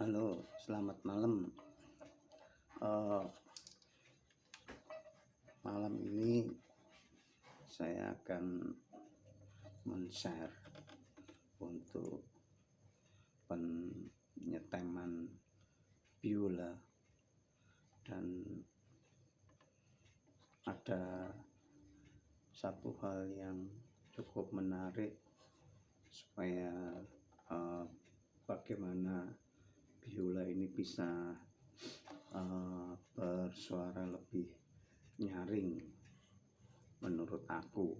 Halo, selamat malam. Eh, Malam ini saya akan men-share untuk penyeteman biola, dan ada satu hal yang cukup menarik supaya bagaimana biola ini bisa bersuara lebih nyaring. Menurut aku,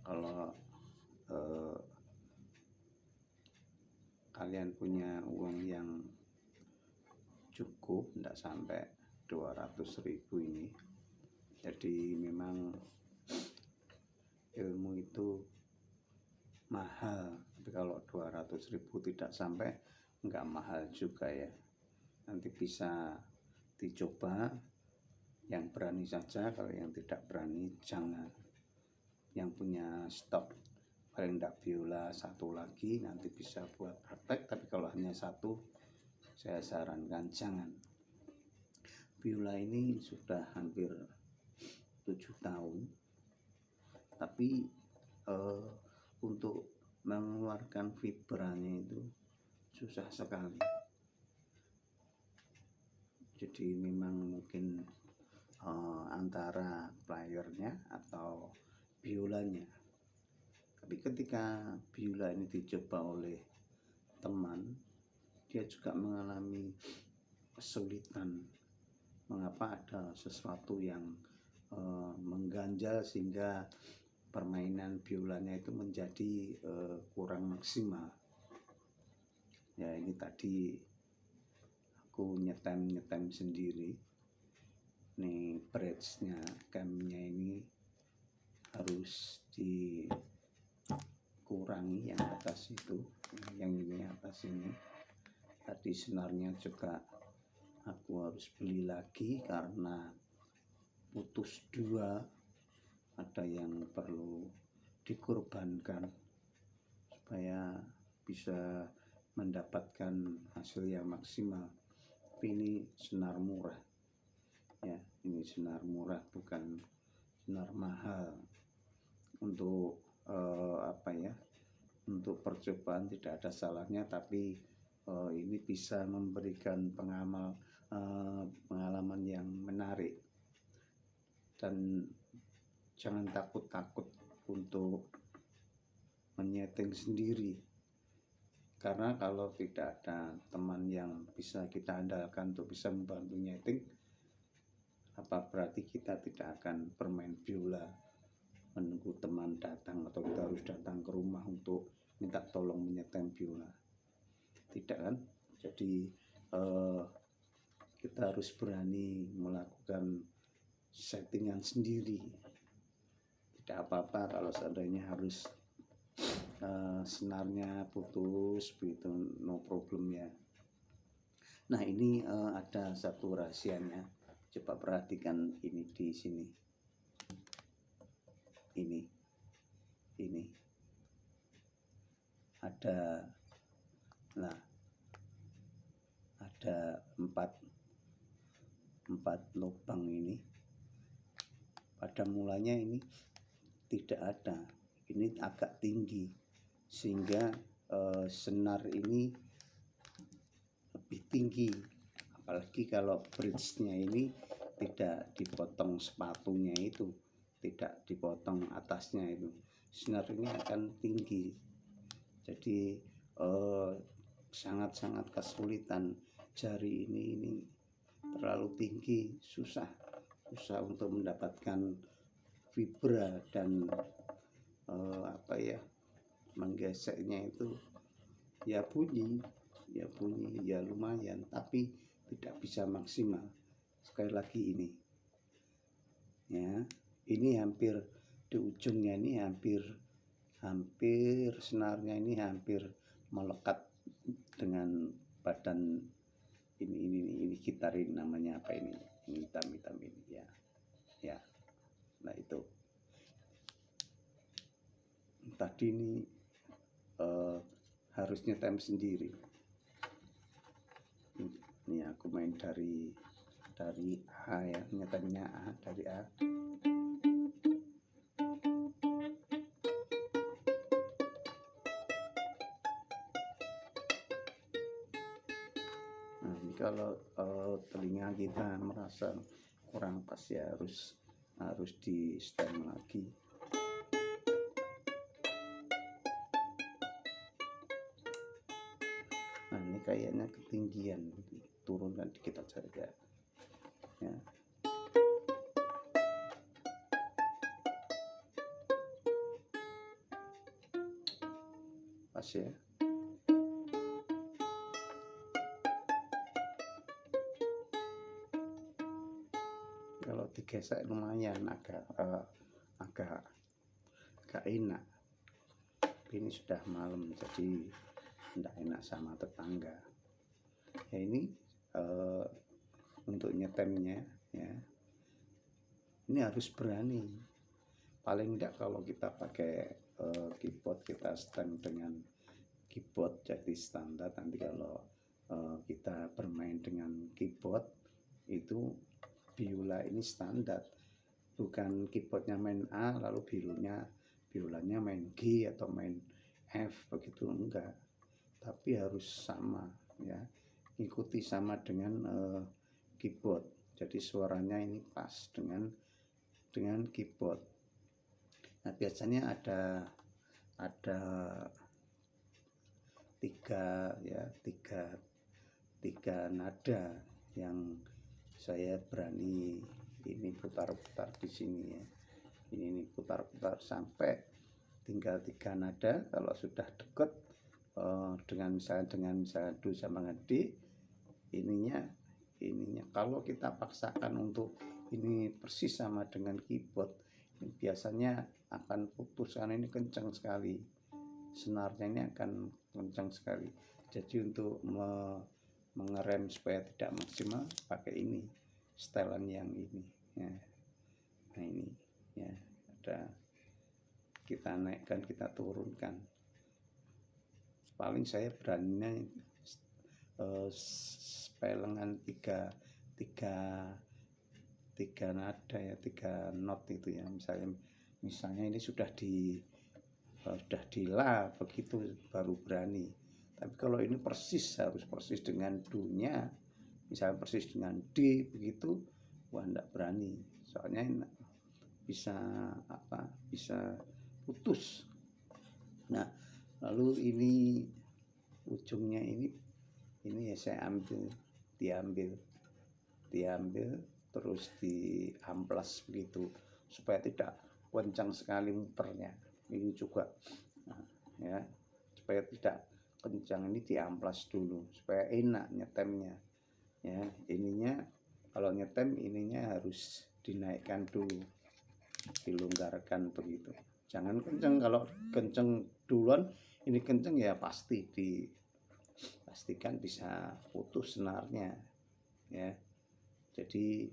kalau kalian punya uang yang cukup, tidak sampai 200.000 ini, jadi memang ilmu itu mahal. Tapi kalau 200.000 tidak sampai, enggak mahal juga ya. Nanti bisa dicoba, yang berani saja, kalau yang tidak berani jangan. Yang punya stok paling tidak biola satu lagi, nanti bisa buat praktek. Tapi kalau hanya satu, saya sarankan jangan. Biola ini sudah hampir 7 tahun, tapi untuk mengeluarkan vibranya itu susah sekali. Jadi memang mungkin antara playernya atau biolanya. Tapi ketika biola ini dicoba oleh teman, dia juga mengalami kesulitan. Mengapa? Ada sesuatu yang mengganjal sehingga permainan biolanya itu menjadi kurang maksimal. Ya, ini tadi aku nyetem sendiri. Nih bridge-nya, camnya ini harus dikurangi yang atas itu, yang ini atas ini. Tadi senarnya juga aku harus beli lagi karena putus dua, ada yang perlu dikorbankan supaya bisa mendapatkan hasil yang maksimal. Tapi ini senar murah ya, ini senar murah, bukan senar mahal. Untuk untuk percobaan tidak ada salahnya, tapi ini bisa memberikan pengalaman yang menarik. Dan jangan takut-takut untuk menyeting sendiri, karena kalau tidak ada teman yang bisa kita andalkan untuk bisa membantu nyeting, apa berarti kita tidak akan bermain biola menunggu teman datang, atau kita harus datang ke rumah untuk minta tolong menyetem biola? Tidak kan? Jadi kita harus berani melakukan settingan sendiri. Tidak apa-apa kalau seandainya harus senarnya putus begitu, no problem ya. Nah, ini ada satu rahasianya. Coba perhatikan ini di sini. Ini ada, nah, ada empat lubang ini. Pada mulanya ini tidak ada, ini agak tinggi sehingga senar ini lebih tinggi. Apalagi kalau bridge-nya ini tidak dipotong sepatunya itu, tidak dipotong atasnya itu, senar ini akan tinggi. Jadi sangat-sangat kesulitan. Jari ini terlalu tinggi, susah untuk mendapatkan vibra dan menggeseknya itu. Ya bunyi ya lumayan, tapi tidak bisa maksimal. Sekali lagi ini ya, ini hampir di ujungnya ini, hampir senarnya ini hampir melekat dengan badan ini gitar ini, namanya apa ini hitam ini ya. Nah, itu tadi ini harus nyetem sendiri. main dari A ya, nyetemnya A dari A. Nah, ini kalau telinga kita merasa kurang pas ya harus di stem lagi. Nah, ini kayaknya ketinggian, turunkan dikit aja ya. Pas ya. Kalau digesek lumayan agak enak. Ini sudah malam jadi tidak enak sama tetangga. Ya ini untuk nyetemnya ya. Ini harus berani. Paling tidak kalau kita pakai keyboard, kita stem dengan keyboard jadi standar. Nanti kalau kita bermain dengan keyboard itu biola ini standar, bukan keyboardnya main A lalu biolanya main G atau main F begitu, enggak, tapi harus sama ya, ikuti sama dengan keyboard, jadi suaranya ini pas dengan keyboard. Nah, biasanya ada tiga nada yang saya berani ini putar-putar di sini ya. Ini putar-putar sampai tinggal 3 nada. Kalau sudah dekat dengan misalnya do sama D, ininya kalau kita paksakan untuk ini persis sama dengan keyboard, ini biasanya akan putus karena ini kencang sekali, senarnya ini akan kencang sekali. Jadi untuk mengerem supaya tidak maksimal pakai ini, setelan yang ini ya. Nah ini ya, ada kita naikkan, kita turunkan. Paling saya beraninya pelengan tiga nada ya, 3 not itu ya. Misalnya ini sudah di la begitu baru berani. Tapi kalau ini harus persis dengan do-nya, misalnya persis dengan D begitu, wah enggak berani. Soalnya bisa putus. Nah, lalu ini ujungnya ini ya saya diambil terus diamplas begitu supaya tidak kencang sekali muternya. Ini juga ya, supaya tidak kencang, ini diamplas dulu supaya enak nyetemnya ya. Ininya kalau nyetem ininya harus dinaikkan dulu, dilonggarkan begitu, jangan kencang. Kalau kencang duluan ini kencang ya pasti dipastikan bisa putus senarnya ya. Jadi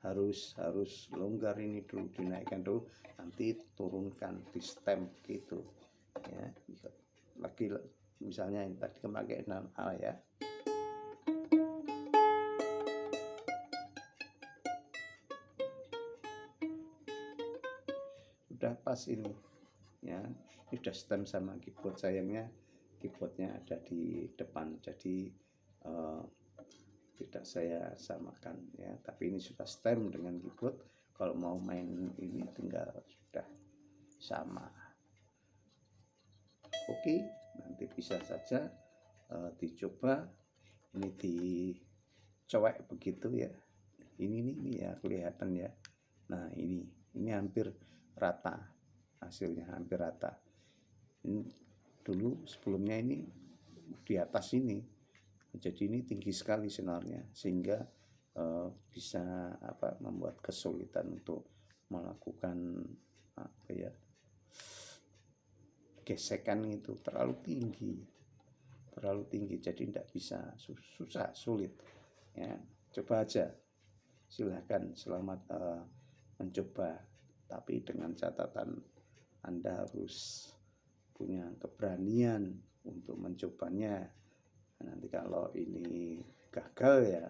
harus longgar ini dulu, dinaikkan dulu, nanti turunkan di stem gitu ya. Lagi misalnya yang tadi pakai A ya, sudah pas ini ya. Ini sudah stem sama keyboard, sayangnya keyboardnya ada di depan jadi tidak saya samakan ya, tapi ini sudah stem dengan keyboard. Kalau mau main ini tinggal sudah sama. Oke, nanti bisa saja dicoba. Ini dicowek begitu ya. Ini ya kelihatan ya. Nah ini hampir rata, hasilnya hampir rata. Ini dulu sebelumnya ini di atas ini, jadi ini tinggi sekali senarnya sehingga bisa membuat kesulitan untuk melakukan gesekan itu terlalu tinggi, jadi tidak bisa, sulit ya. Coba aja, silahkan, selamat mencoba, tapi dengan catatan Anda harus punya keberanian untuk mencobanya Nanti kalau ini gagal ya,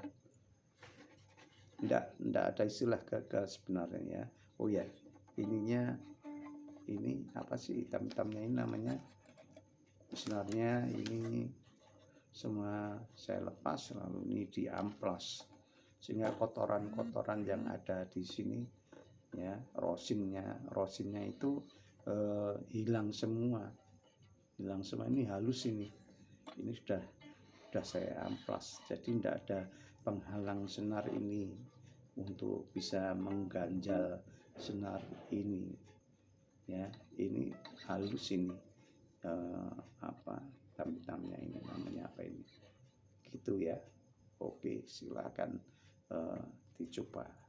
enggak ada istilah gagal sebenarnya ya. Oh ya, ininya ini apa sih hitam-hitamnya ini namanya, sebenarnya ini semua saya lepas, lalu ini diamplas sehingga kotoran-kotoran yang ada di sini ya, rosinnya itu hilang semua ini halus, ini sudah saya amplas, jadi tidak ada penghalang senar ini untuk bisa mengganjal senar ini ya. Ini halus ini apa hitam-hitamnya ini namanya apa ini gitu ya. Oke, silakan dicoba.